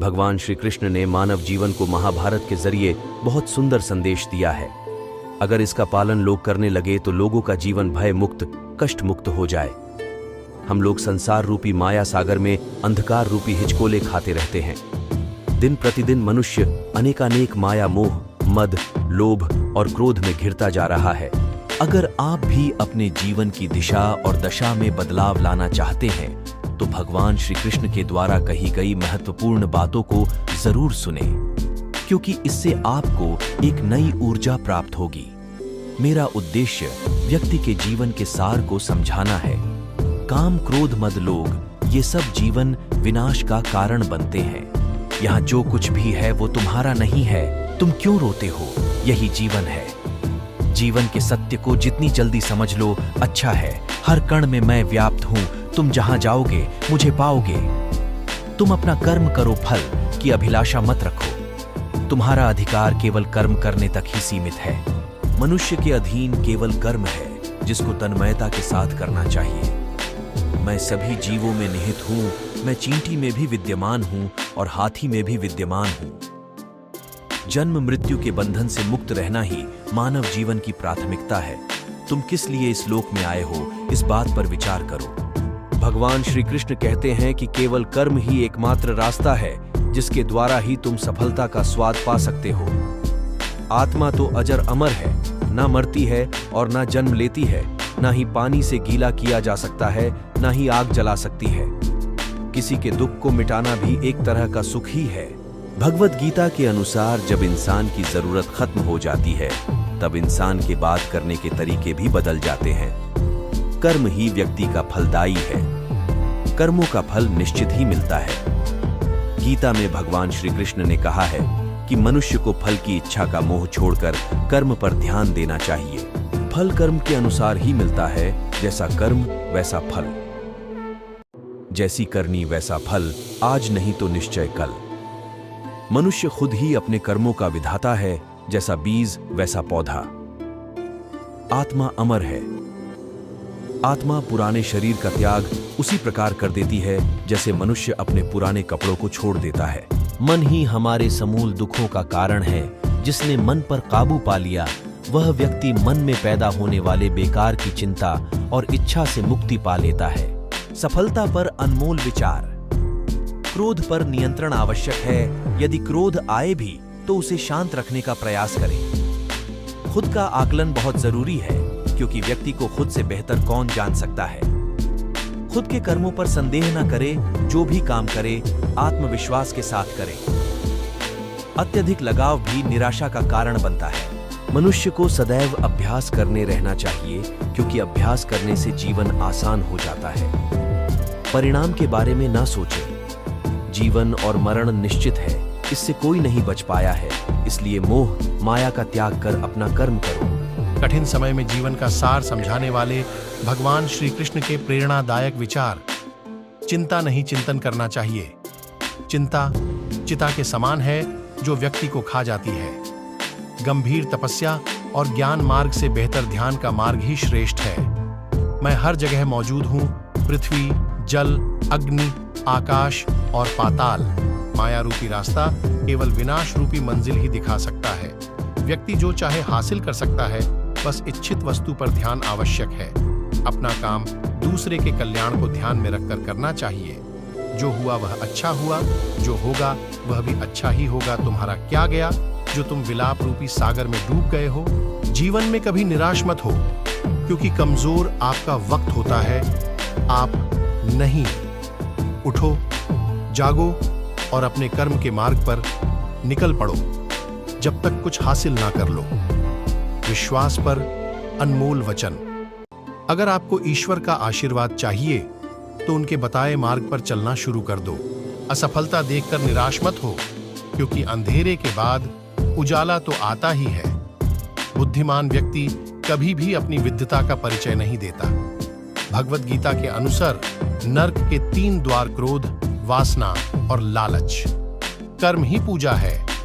भगवान श्री कृष्ण ने मानव जीवन को महाभारत के जरिए बहुत सुंदर संदेश दिया है। अगर इसका पालन लोग करने लगे तो लोगों का जीवन भय मुक्त, कष्ट मुक्त हो जाए। हम लोग संसार रूपी माया सागर में अंधकार रूपी हिचकोले खाते रहते हैं। दिन प्रतिदिन मनुष्य अनेकानेक माया, मोह, मद, लोभ और क्रोध में घिरता जा रहा है। अगर आप भी अपने जीवन की दिशा और दशा में बदलाव लाना चाहते हैं तो भगवान श्री कृष्ण के द्वारा कही गई महत्वपूर्ण बातों को जरूर सुने, क्योंकि इससे आपको एक नई ऊर्जा प्राप्त होगी। मेरा उद्देश्य व्यक्ति के जीवन के सार को समझाना है। काम, क्रोध, मद, लोभ ये सब जीवन विनाश का कारण बनते हैं। यहाँ जो कुछ भी है वो तुम्हारा नहीं है। तुम क्यों रोते हो? यही जीवन है। जीवन के सत्य को जितनी जल्दी समझ लो अच्छा है। हर कण में मैं व्याप्त हूं। तुम जहां जाओगे मुझे पाओगे। तुम अपना कर्म करो, फल की अभिलाषा मत रखो। तुम्हारा अधिकार केवल कर्म करने तक ही सीमित है। मनुष्य के अधीन केवल कर्म है, जिसको तन्मयता के साथ करना चाहिए। मैं सभी जीवों में निहित हूं। मैं चींटी में भी विद्यमान हूं और हाथी में भी विद्यमान हूं। जन्म मृत्यु के बंधन से मुक्त रहना ही मानव जीवन की प्राथमिकता है। तुम किस लिए इस लोक में आए हो, इस बात पर विचार करो। भगवान श्री कृष्ण कहते हैं कि केवल कर्म ही एकमात्र रास्ता है जिसके द्वारा ही तुम सफलता का स्वाद पा सकते हो। आत्मा तो अजर अमर है, ना मरती है और ना जन्म लेती है। ना ही पानी से गीला किया जा सकता है, ना ही आग जला सकती है। किसी के दुख को मिटाना भी एक तरह का सुख ही है। भगवत गीता के अनुसार जब इंसान की जरूरत खत्म हो जाती है तब इंसान के बात करने के तरीके भी बदल जाते हैं। कर्म ही व्यक्ति का फलदायी है। कर्मों का फल निश्चित ही मिलता है। गीता में भगवान श्री कृष्ण ने कहा है कि मनुष्य को फल की इच्छा का मोह छोड़कर कर्म पर ध्यान देना चाहिए। फल कर्म के अनुसार ही मिलता है। जैसा कर्म वैसा फल, जैसी करनी वैसा फल, आज नहीं तो निश्चय कल। मनुष्य खुद ही अपने कर्मों का विधाता है। जैसा बीज वैसा पौधा। आत्मा अमर है। आत्मा पुराने शरीर का त्याग उसी प्रकार कर देती है जैसे मनुष्य अपने पुराने कपड़ों को छोड़ देता है। मन ही हमारे समूल दुखों का कारण है। जिसने मन पर काबू पा लिया वह व्यक्ति मन में पैदा होने वाले बेकार की चिंता और इच्छा से मुक्ति पा लेता है। सफलता पर अनमोल विचार। क्रोध पर नियंत्रण आवश्यक है। यदि क्रोध आए भी तो उसे शांत रखने का प्रयास करें। खुद का आकलन बहुत जरूरी है, क्योंकि व्यक्ति को खुद से बेहतर कौन जान सकता है। खुद के कर्मों पर संदेह न करे। जो भी काम करे आत्मविश्वास के साथ करे। अत्यधिक लगाव भी निराशा का कारण बनता है। मनुष्य को सदैव अभ्यास करने रहना चाहिए, क्योंकि अभ्यास करने से जीवन आसान हो जाता है। परिणाम के बारे में ना सोचें। जीवन और मरण निश्चित है, इससे कोई नहीं बच पाया है। इसलिए मोह माया का त्याग कर अपना कर्म करो। कठिन समय में जीवन का सार समझाने वाले भगवान श्री कृष्ण के प्रेरणादायक विचार। चिंता नहीं, चिंतन करना चाहिए। चिंता चिता के समान है जो व्यक्ति को खा जाती है। गंभीर तपस्या और ज्ञान मार्ग से बेहतर ध्यान का मार्ग ही श्रेष्ठ है। मैं हर जगह मौजूद हूँ। पृथ्वी, जल, अग्नि, आकाश और पाताल। माया रूपी रास्ता केवल विनाश रूपी मंजिल ही दिखा सकता है। व्यक्ति जो चाहे हासिल कर सकता है, बस इच्छित वस्तु पर ध्यान आवश्यक है। अपना काम दूसरे के कल्याण को ध्यान में रखकर करना चाहिए। जो हुआ वह अच्छा हुआ, जो होगा वह भी अच्छा ही होगा। तुम्हारा क्या गया जो तुम विलाप रूपी सागर में डूब गए हो। जीवन में कभी निराश मत हो, क्योंकि कमजोर आपका वक्त होता है, आप नहीं। उठो, जागो और अपने कर्म के मार्ग पर निकल पड़ो, जब तक कुछ हासिल ना कर लो। विश्वास पर अनमोल वचन। अगर आपको ईश्वर का आशीर्वाद चाहिए तो उनके बताए मार्ग पर चलना शुरू कर दो। असफलता देखकर निराश मत हो, क्योंकि अंधेरे के बाद उजाला तो आता ही है। बुद्धिमान व्यक्ति कभी भी अपनी विद्वता का परिचय नहीं देता। भगवत गीता के अनुसार नर्क के 3 द्वार क्रोध, वासना और लालच। कर्म ही पूजा है।